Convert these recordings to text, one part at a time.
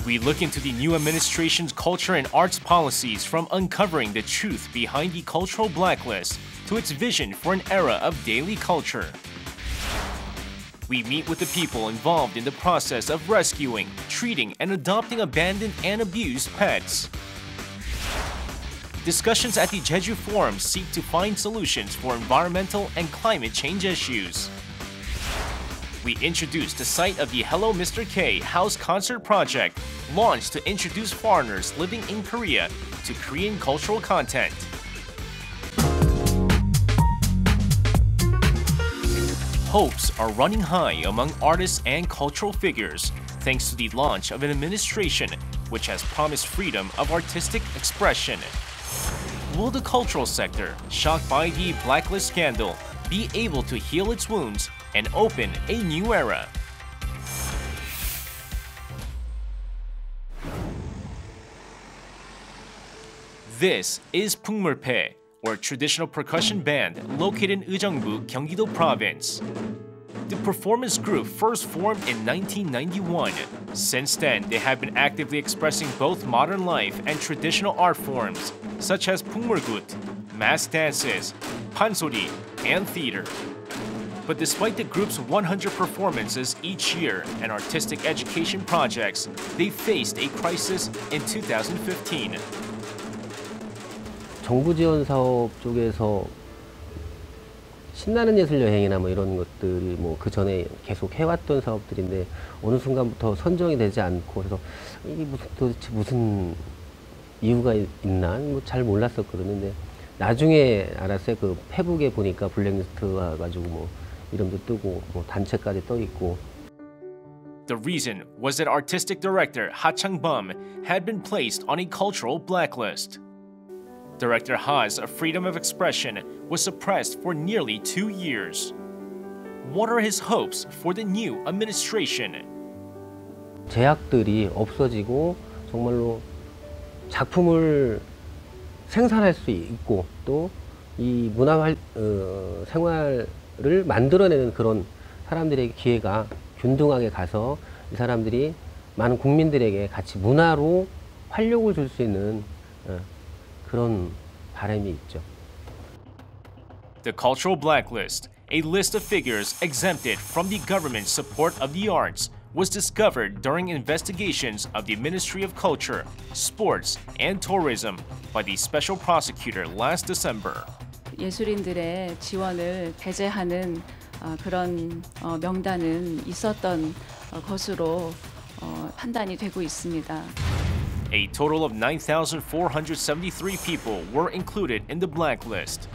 We look into the new administration's culture and arts policies, from uncovering the truth behind the cultural blacklist to its vision for an era of daily culture. We meet with the people involved in the process of rescuing, treating, and adopting abandoned and abused pets. Discussions at the Jeju Forum seek to find solutions for environmental and climate change issues. We introduce the site of the Hello Mr. K House Concert Project, launched to introduce foreigners living in Korea to Korean cultural content. Hopes are running high among artists and cultural figures, thanks to the launch of an administration which has promised freedom of artistic expression. Will the cultural sector, shocked by the blacklist scandal, be able to heal its wounds and open a new era? This is Pungmulpae, or traditional percussion band located in Ujeongbu, Gyeonggi-do Province. The performance group first formed in 1991. Since then, they have been actively expressing both modern life and traditional art forms, such as Pungmulgut, mass dances, pansori, and theater. But despite the group's 100 performances each year and artistic education projects, they faced a crisis in 2015. 정부 지원 사업 쪽에서 신나는 예술 여행이나 뭐 이런 것들이 뭐 그 전에 계속 해왔던 사업들인데 어느 순간부터 선정이 되지 않고, 그래서 이게 도대체 무슨 이유가 있나 뭐 잘 몰랐었거든요. 근데 나중에 알았어요. 그 페북에 보니까 블랙리스트 와가지고 뭐 이름도 뜨고 뭐 단체까지 떠 있고. The reason was that artistic director Ha Chang-bum had been placed on a cultural blacklist. Director Ha's freedom of expression was suppressed for nearly 2 years. What are his hopes for the new administration? 제약들이 없어지고 정말로 작품을 생산할 수 있고 또 이 문화 생활을 만들어내는 그런 사람들에게 기회가 균등하게 가서 이 사람들이 많은 국민들에게 같이 문화로 활력을 줄 수 있는 그런 바람이 있죠. The cultural blacklist, a list of figures exempted from the government support of the arts, was discovered during investigations of the Ministry of Culture, Sports, and Tourism by the special prosecutor last December. 예술인들의 지원을 배제하는 그런 명단은 있었던 것으로 판단이 되고 있습니다. A total of 9,473 people were included in the blacklist.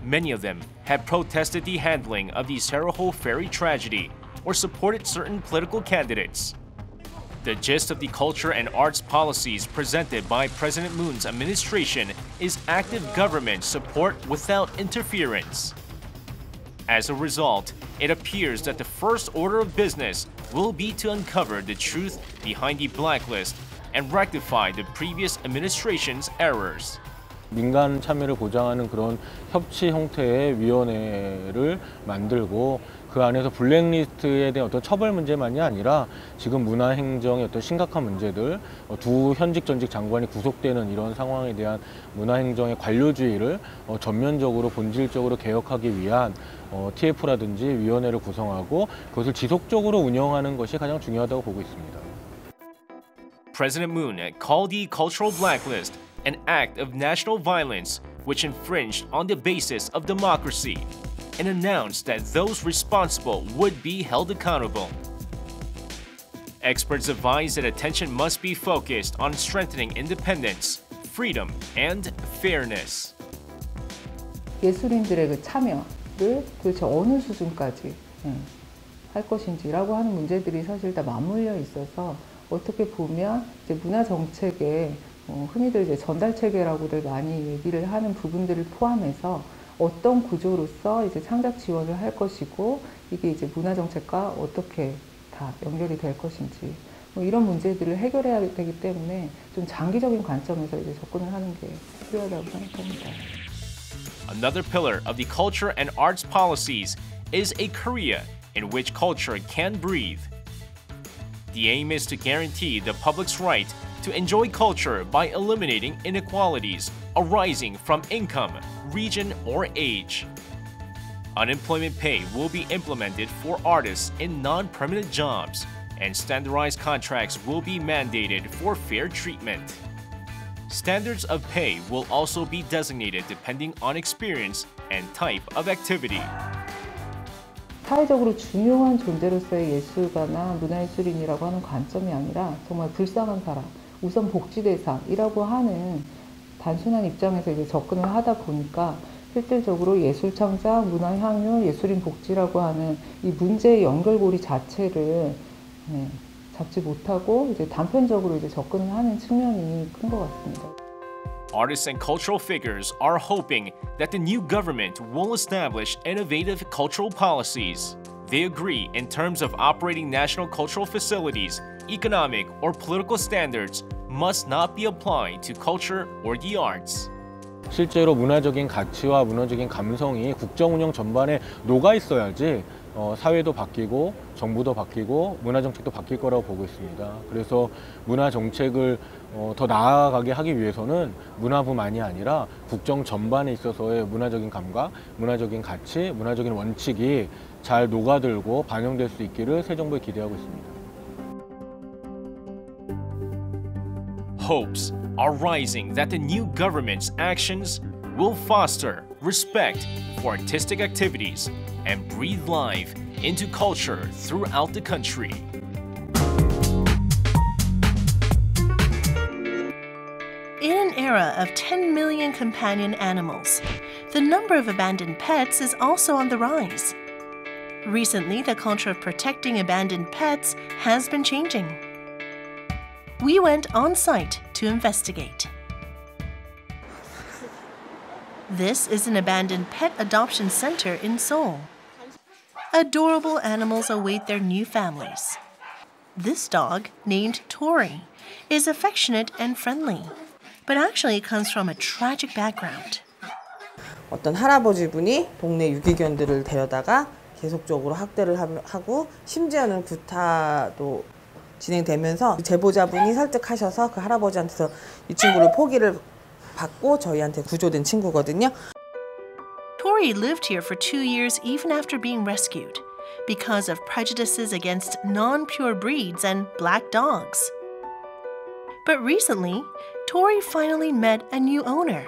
Many of them had protested the handling of the Sarajevo ferry tragedy or supported certain political candidates. The gist of the culture and arts policies presented by President Moon's administration is active government support without interference. As a result, it appears that the first order of business will be to uncover the truth behind the blacklist and rectify the previous administration's errors. 민간 참여를 보장하는 그런 협치 형태의 위원회를 만들고 그 안에서 블랙리스트에 대한 어떤 처벌 문제만이 아니라 지금 문화행정의 어떤 심각한 문제들, 두 현직 전직 장관이 구속되는 이런 상황에 대한 문화행정의 관료주의를 전면적으로 본질적으로 개혁하기 위한 TF라든지 위원회를 구성하고 그것을 지속적으로 운영하는 것이 가장 중요하다고 보고 있습니다. President Moon called the cultural blacklist an act of national violence which infringed on the basis of democracy, and announced that those responsible would be held accountable. Experts advise that attention must be focused on strengthening independence, freedom, and fairness. 예술인들의 그 참여를 도대체 어느 수준까지 할 것인지라고 하는 문제들이 사실 다 맞물려 있어서 어떻게 보면 이제 문화 정책에 흔히들 이제 전달 체계라고들 많이 얘기를 하는 부분들을 포함해서 어떤 구조로서 이제 창작 지원을 할 것이고 이게 이제 문화 정책과 어떻게 다 연결이 될 것인지 이런 문제들을 해결해야 되기 때문에 좀 장기적인 관점에서 이제 접근을 하는 게 필요하다고 생각합니다. Another pillar of the culture and arts policies is a Korea in which culture can breathe. The aim is to guarantee the public's right to enjoy culture by eliminating inequalities arising from income, region, or age. Unemployment pay will be implemented for artists in non-permanent jobs, and standardized contracts will be mandated for fair treatment. Standards of pay will also be designated depending on experience and type of activity. 사회적으로 중요한 존재로서의 예술가나 문화예술인이라고 하는 관점이 아니라 정말 불쌍한 사람, 우선 복지 대상이라고 하는 단순한 입장에서 이제 접근을 하다 보니까 실질적으로 예술 창작, 문화 향유, 예술인 복지라고 하는 이 문제의 연결고리 자체를 잡지 못하고 이제 단편적으로 이제 접근을 하는 측면이 큰 것 같습니다. Artists and cultural figures are hoping that the new government will establish innovative cultural policies. They agree in terms of operating national cultural facilities, economic or political standards must not be applied to culture or the arts. 실제로 문화적인 가치와 문화적인 감성이 국정 운영 전반에 녹아 있어야지 사회도 바뀌고 정부도 바뀌고 문화정책도 바뀔 거라고 보고 있습니다. 그래서 문화정책을 더 나아가게 하기 위해서는 문화부만이 아니라 국정 전반에 있어서의 문화적인 감각, 문화적인 가치, 문화적인 원칙이 잘 녹아들고 반영될 수 있기를 새 정부에 기대하고 있습니다. Hopes are rising that the new government's actions will foster respect for artistic activities and breathe life into culture throughout the country. In an era of 10 million companion animals, the number of abandoned pets is also on the rise. Recently, the culture of protecting abandoned pets has been changing. We went on site to investigate. This is an abandoned pet adoption center in Seoul. Adorable animals await their new families. This dog, named Tory, is affectionate and friendly, but actually comes from a tragic background. 어떤 할아버지 분이 동네 유기견들을 데려다가 계속적으로 학대를 하고 심지어는 구타도 진행되면서 제보자분이 설득하셔서 그 할아버지한테서 이 친구를 포기를 받고 저희한테 구조된 친구거든요. Tory lived here for 2 years even after being rescued because of prejudices against non-pure breeds and black dogs. But recently, Tory finally met a new owner.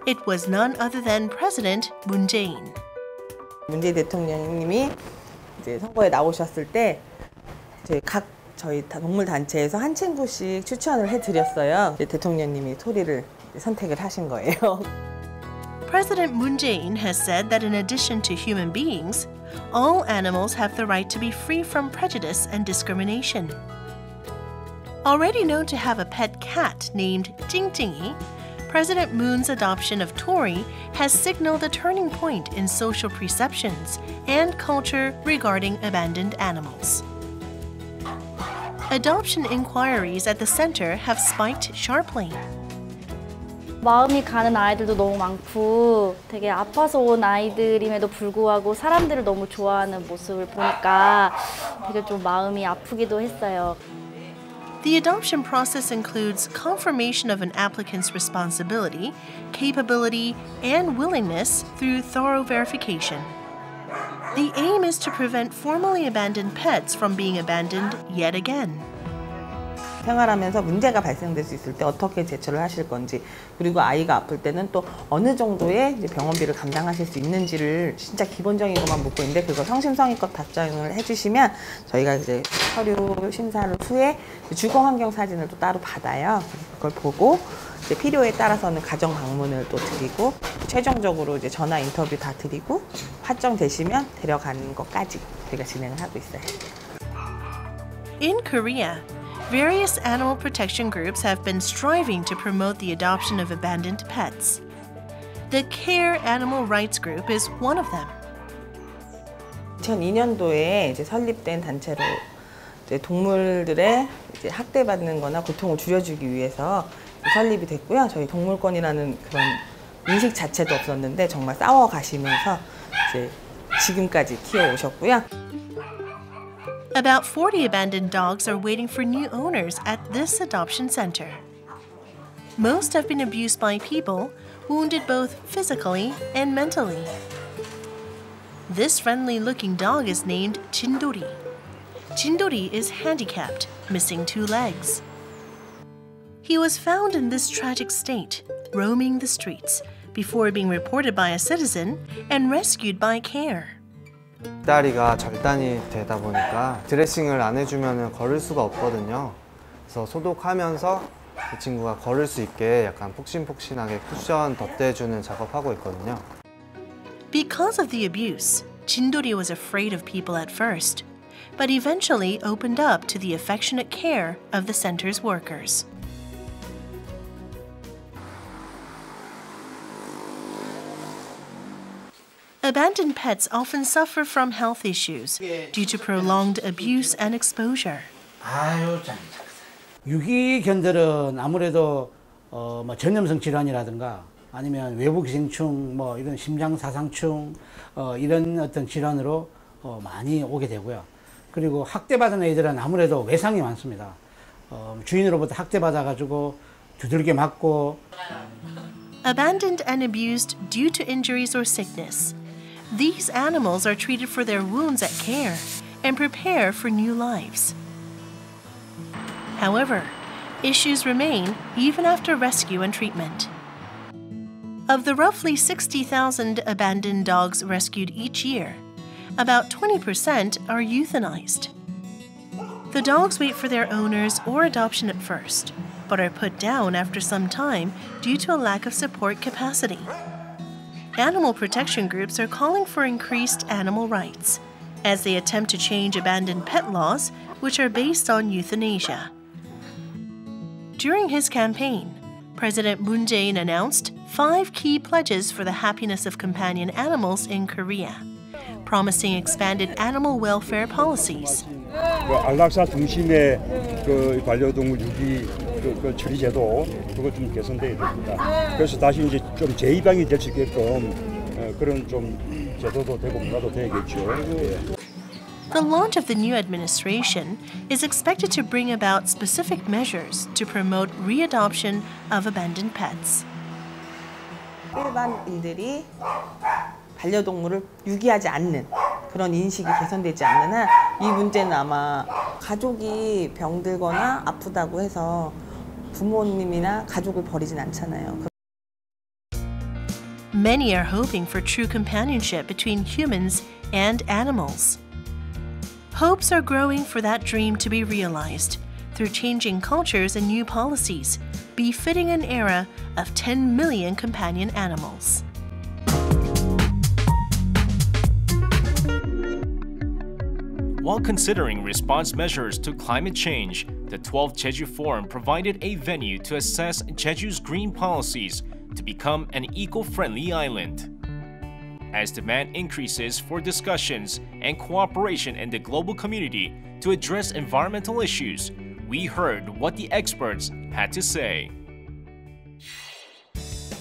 It was none other than President Moon Jae-in. 문재인 대통령님이 이제 선거에 나오셨을 때 저희 동물 단체에서 한 친구씩 추천을 해드렸어요. 대통령님이 토리를 선택을 하신 거예요. President Moon Jae-in has said that in addition to human beings, all animals have the right to be free from prejudice and discrimination. Already known to have a pet cat named Jingjingi, President Moon's adoption of Tory has signaled a turning point in social perceptions and culture regarding abandoned animals. Adoption inquiries at the center have spiked sharply. 마음이 가는 아이들도 너무 많고 되게 아파서 온 아이들임에도 불구하고 사람들을 너무 좋아하는 모습을 보니까 되게 좀 마음이 아프기도 했어요. The adoption process includes confirmation of an applicant's responsibility, capability, and willingness through thorough verification. The aim is to prevent formerly abandoned pets from being abandoned yet again. 생활하면서 문제가 발생될 수 있을 때 어떻게 제처를 하실 건지, 그리고 아이가 아플 때는 또 어느 정도의 이제 병원비를 감당하실 수 있는지를 진짜 기본적인 것만 묻고 있는데 그걸 성심성의껏 답장을 해주시면 저희가 이제 서류 심사를 후에 주거 환경 사진을 또 따로 받아요. 그걸 보고 이제 필요에 따라서는 가정 방문을 또 드리고 최종적으로 이제 전화 인터뷰 다 드리고 확정되시면 데려가는 것까지 저희가 진행을 하고 있어요. In Korea, various animal protection groups have been striving to promote the adoption of abandoned pets. The Care Animal Rights Group is one of them. 2002년도에 이제 설립된 단체로 이제 동물들의 이제 학대받는 거나 고통을 줄여주기 위해서 설립이 됐고요. 저희 동물권이라는 그런 인식 자체도 없었는데 정말 싸워가시면서 이제 지금까지 키워오셨고요. About 40 abandoned dogs are waiting for new owners at this adoption center. Most have been abused by people, wounded both physically and mentally. This friendly-looking dog is named Jindori. Jindori is handicapped, missing 2 legs. He was found in this tragic state, roaming the streets, before being reported by a citizen and rescued by CARE. 다리가 절단이 되다 보니까 드레싱을 안 해주면 걸을 수가 없거든요. 그래서 소독하면서 그 친구가 걸을 수 있게 약간 폭신폭신하게 쿠션 덧대주는 작업하고 있거든요. Because of the abuse, Jindori was afraid of people at first, but eventually opened up to the affectionate care of the center's workers. Abandoned pets often suffer from health issues due to prolonged abuse and exposure. 유기견들은 아무래도 전염성 질환이라든가 아니면 외부 기생충, 이런 심장 사상충 이런 어떤 질환으로 많이 오게 되고요. 그리고 학대받은 애들은 아무래도 외상이 많습니다. 주인으로부터 학대받아가지고 두들겨 맞고. Abandoned and abused due to injuries or sickness. These animals are treated for their wounds at CARE and prepare for new lives. However, issues remain even after rescue and treatment. Of the roughly 60,000 abandoned dogs rescued each year, about 20% are euthanized. The dogs wait for their owners or adoption at first, but are put down after some time due to a lack of support capacity. Animal protection groups are calling for increased animal rights as they attempt to change abandoned pet laws, which are based on euthanasia. During his campaign, President Moon Jae-in announced 5 key pledges for the happiness of companion animals in Korea, promising expanded animal welfare policies. 안락사 중심의 그 반려동물 유기 처리 제도 그거 좀 개선돼야 됩니다. 그래서 다시 이제 좀 재입양이 될 수 있게끔 그런 좀 제도도 되고 문화도 되겠죠. The launch of the new administration is expected to bring about specific measures to promote readoption of abandoned pets. 일반인들이 반려동물을 유기하지 않는 그런 인식이 개선되지 않는 한 이 문제는 아마 가족이 병들거나 아프다고 해서 부모님이나 가족을 버리진 않잖아요. Many are hoping for true companionship between humans and animals. Hopes are growing for that dream to be realized through changing cultures and new policies, befitting an era of 10 million companion animals. While considering response measures to climate change, the 12th Jeju Forum provided a venue to assess Jeju's green policies to become an eco-friendly island. As demand increases for discussions and cooperation in the global community to address environmental issues, we heard what the experts had to say.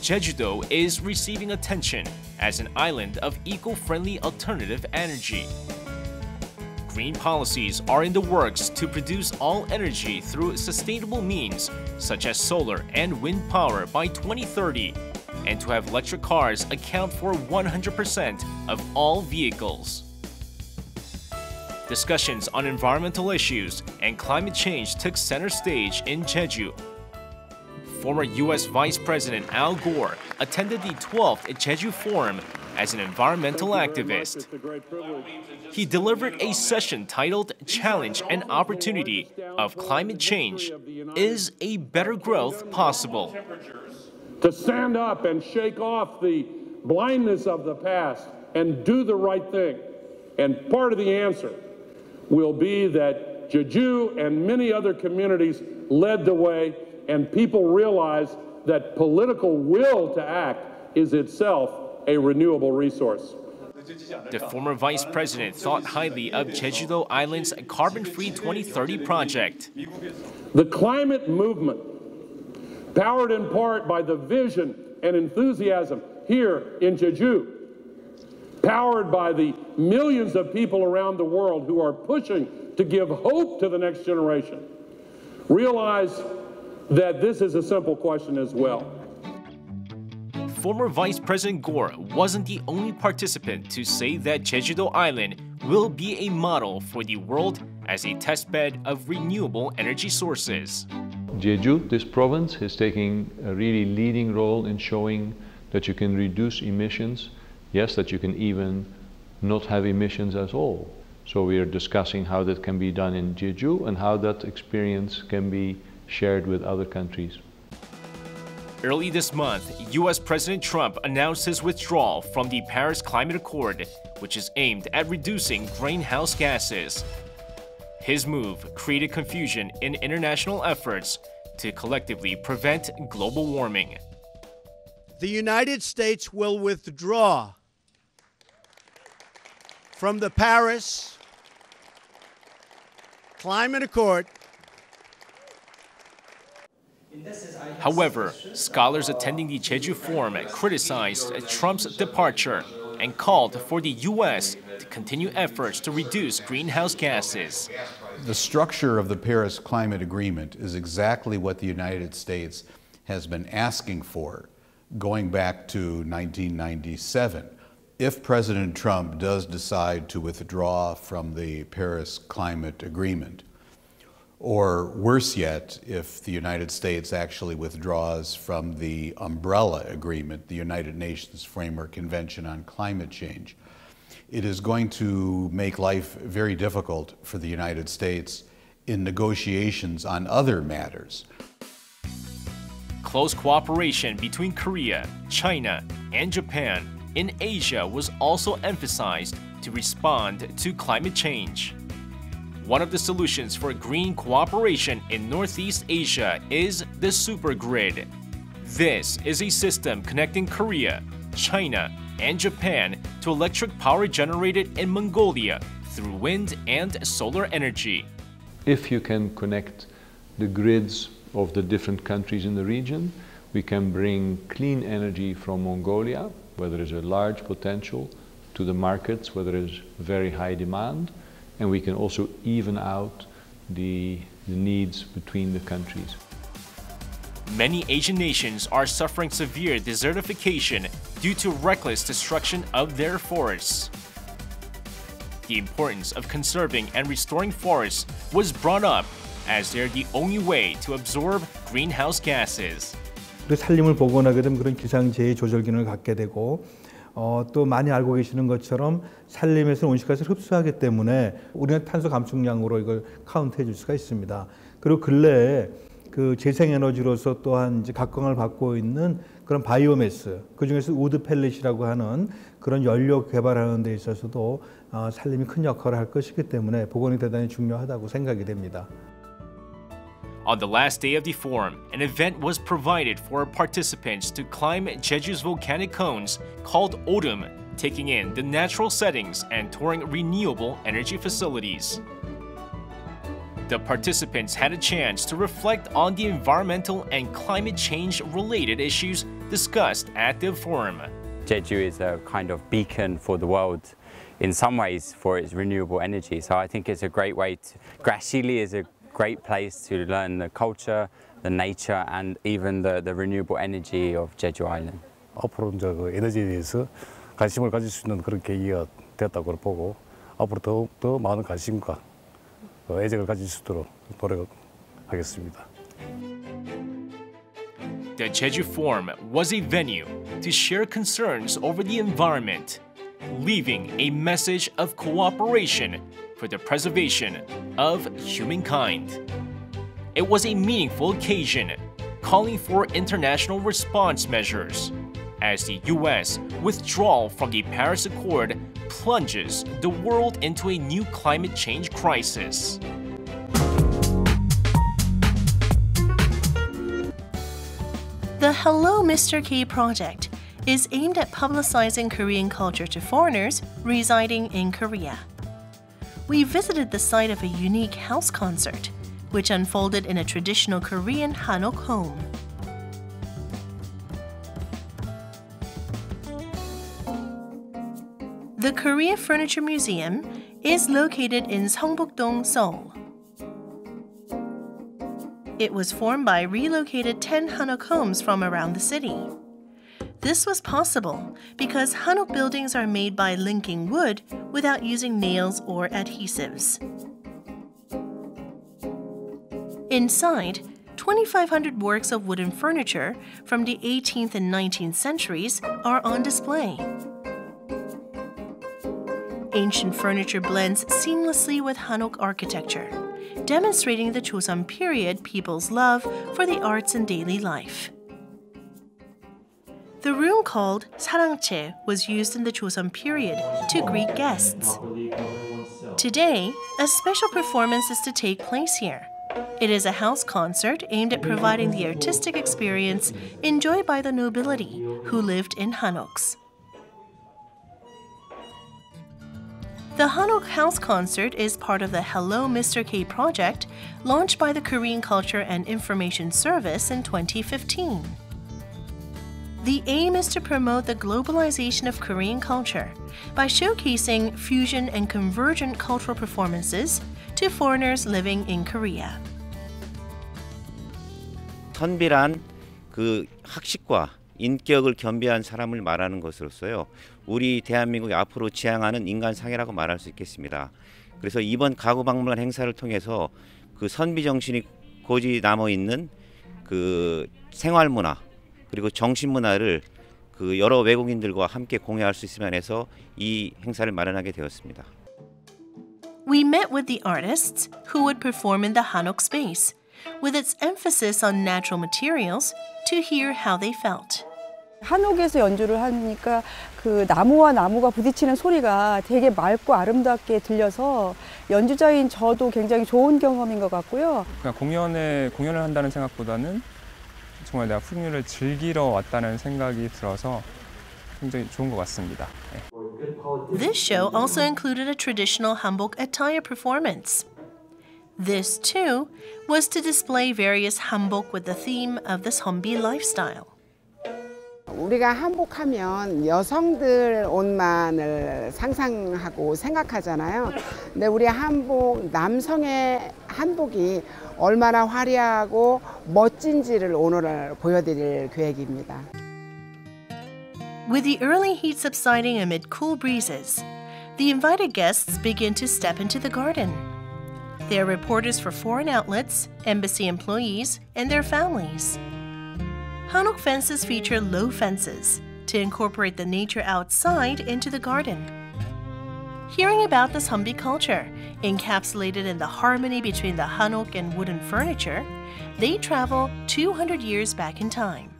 Jeju-do is receiving attention as an island of eco-friendly alternative energy. Green policies are in the works to produce all energy through sustainable means, such as solar and wind power by 2030, and to have electric cars account for 100% of all vehicles. Discussions on environmental issues and climate change took center stage in Jeju. Former U.S. Vice President Al Gore attended the 12th Jeju Forum as an environmental activist. He delivered a session titled Challenge and Opportunity of Climate Change. Is a better growth possible? To stand up and shake off the blindness of the past and do the right thing. And part of the answer will be that Jeju and many other communities led the way, and people realize that political will to act is itself a renewable resource. The former vice president thought highly of Jeju-do Island's carbon-free 2030 project. The climate movement, powered in part by the vision and enthusiasm here in Jeju, powered by the millions of people around the world who are pushing to give hope to the next generation, realize that this is a simple question as well. Former Vice President Gore wasn't the only participant to say that Jeju-do Island will be a model for the world as a testbed of renewable energy sources. Jeju, this province, is taking a really leading role in showing that you can reduce emissions, yes, that you can even not have emissions at all. So we are discussing how that can be done in Jeju and how that experience can be shared with other countries. Early this month, US President Trump announced his withdrawal from the Paris Climate Accord, which is aimed at reducing greenhouse gases. His move created confusion in international efforts to collectively prevent global warming. The United States will withdraw from the Paris Climate Accord. However, scholars attending the Jeju Forum criticized Trump's departure and called for the U.S. to continue efforts to reduce greenhouse gases. The structure of the Paris Climate Agreement is exactly what the United States has been asking for going back to 1997. If President Trump does decide to withdraw from the Paris Climate Agreement, or worse yet, if the United States actually withdraws from the umbrella agreement, the United Nations Framework Convention on Climate Change, it is going to make life very difficult for the United States in negotiations on other matters. Close cooperation between Korea, China, and Japan in Asia was also emphasized to respond to climate change. One of the solutions for green cooperation in Northeast Asia is the supergrid. This is a system connecting Korea, China, and Japan to electric power generated in Mongolia through wind and solar energy. If you can connect the grids of the different countries in the region, we can bring clean energy from Mongolia, where there is a large potential, to the markets where there is very high demand, and we can also even out the needs between the countries. Many Asian nations are suffering severe desertification due to reckless destruction of their forests. The importance of conserving and restoring forests was brought up as they're the only way to absorb greenhouse gases. 산림을 복원하게 되면 그런 기상재해 조절 기능을 갖게 되고 또 많이 알고 계시는 것처럼 산림에서 온실가스를 흡수하기 때문에 우리는 탄소 감축량으로 이걸 카운트해 줄 수가 있습니다. 그리고 근래에 그 재생에너지로서 또한 이제 각광을 받고 있는 그런 바이오매스, 그 중에서 우드 펠렛이라고 하는 그런 연료 개발하는 데 있어서도 산림이 큰 역할을 할 것이기 때문에 복원이 대단히 중요하다고 생각이 됩니다. On the last day of the forum, an event was provided for participants to climb Jeju's volcanic cones called Odum, taking in the natural settings and touring renewable energy facilities. The participants had a chance to reflect on the environmental and climate change related issues discussed at the forum. Jeju is a kind of beacon for the world in some ways for its renewable energy, so I think it's a great way to, Grashili is a great place to learn the culture, the nature, and even the renewable energy of Jeju Island. 앞으로 이제 그 에너지에 대해서 관심을 가질 수 있는 그런 계기가 되었다고 보고 앞으로 더 많은 관심과 애정을 가질 수 있도록 노력하겠습니다. The Jeju Forum was a venue to share concerns over the environment, leaving a message of cooperation for the preservation of humankind. It was a meaningful occasion, calling for international response measures, as the U.S. withdrawal from the Paris Accord plunges the world into a new climate change crisis. The Hello Mr. K project is aimed at publicizing Korean culture to foreigners residing in Korea. We visited the site of a unique house concert, which unfolded in a traditional Korean Hanok home. The Korea Furniture Museum is located in Seongbuk-dong, Seoul. It was formed by relocated 10 hanok homes from around the city. This was possible because hanok buildings are made by linking wood without using nails or adhesives. Inside, 2,500 works of wooden furniture from the 18th and 19th centuries are on display. Ancient furniture blends seamlessly with hanok architecture, demonstrating the Joseon period people's love for the arts in daily life. The room called sarangche was used in the Joseon period to greet guests. Today, a special performance is to take place here. It is a house concert aimed at providing the artistic experience enjoyed by the nobility who lived in hanoks. The Hanok House Concert is part of the Hello Mr. K project launched by the Korean Culture and Information Service in 2015. The aim is to promote the globalization of Korean culture by showcasing fusion and convergent cultural performances to foreigners living in Korea. 선비란 그 학식과 인격을 겸비한 사람을 말하는 것으로서요. 우리 대한민국이 앞으로 지향하는 인간상이라고 말할 수 있겠습니다. 그래서 이번 가구박물관 행사를 통해서 그 선비 정신이 고지 남아 있는 그 생활 문화 그리고 정신 문화를 그 여러 외국인들과 함께 공유할 수 있으면 해서 이 행사를 마련하게 되었습니다. We met with the artists who would perform in the Hanok space, with its emphasis on natural materials, to hear how they felt. 한옥에서 연주를 하니까 그 나무와 나무가 부딪히는 소리가 되게 맑고 아름답게 들려서 연주자인 저도 굉장히 좋은 경험인 것 같고요. 그냥 공연을 한다는 생각보다는 정말 내가 풍류를 즐기러 왔다는 생각이 들어서 굉장히 좋은 것 같습니다. 네. This show also included a traditional hanbok attire performance. This, too, was to display various hanbok with the theme of the Seonbi lifestyle. 우리가 한복하면 여성들 옷만을 상상하고 생각하잖아요. 근데 우리 한복, 남성의 한복이 얼마나 화려하고 멋진지를 오늘 보여드릴 계획입니다. With the early heat subsiding amid cool breezes, the invited guests begin to step into the garden. They are reporters for foreign outlets, embassy employees, and their families. Hanok fences feature low fences to incorporate the nature outside into the garden. Hearing about the Seonbi culture, encapsulated in the harmony between the hanok and wooden furniture, they travel 200 years back in time.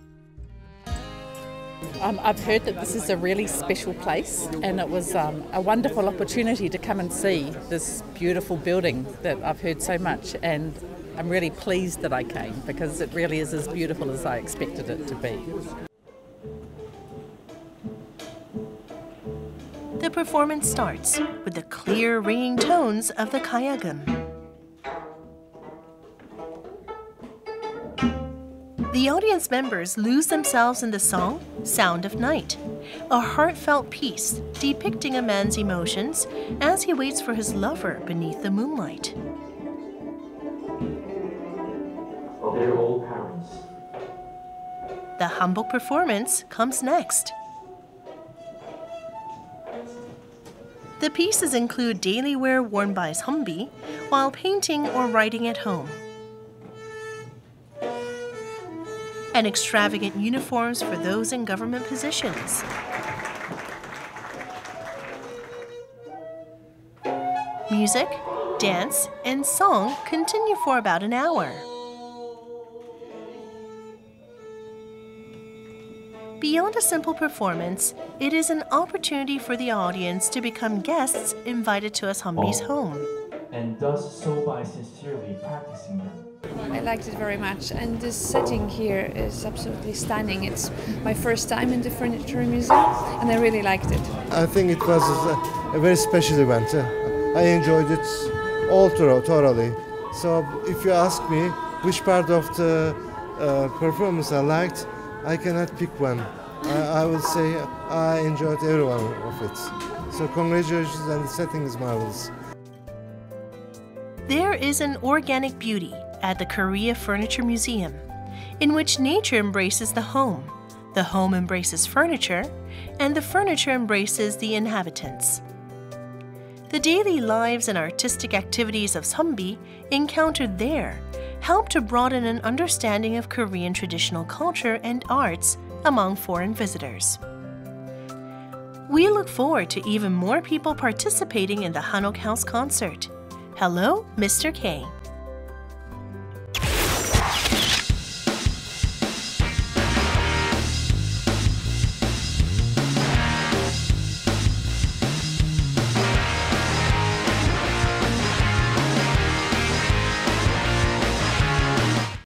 I've heard that this is a really special place, and it was a wonderful opportunity to come and see this beautiful building that I've heard so much, and I'm really pleased that I came because it really is as beautiful as I expected it to be. The performance starts with the clear ringing tones of the kayagum. The audience members lose themselves in the song Sound of Night, a heartfelt piece depicting a man's emotions as he waits for his lover beneath the moonlight. Their old parents. The hanbok performance comes next. The pieces include daily wear worn by Seonbi while painting or writing at home, and extravagant uniforms for those in government positions. Music, dance, and song continue for about an hour. Beyond a simple performance, it is an opportunity for the audience to become guests invited to a Seonbi's home. And does so by sincerely practicing them. I liked it very much, and this setting here is absolutely stunning. It's my first time in the Furniture Museum, and I really liked it. I think it was a very special event. I enjoyed it all thoroughly. So if you ask me which part of the performance I liked, I cannot pick one. I would say I enjoyed every one of it. So congratulations, and the setting is marvelous. There is an organic beauty at the Korea Furniture Museum, in which nature embraces the home embraces furniture, and the furniture embraces the inhabitants. The daily lives and artistic activities of Seonbi encountered there help to broaden an understanding of Korean traditional culture and arts among foreign visitors. We look forward to even more people participating in the Hanok House concert. Hello, Mr. K.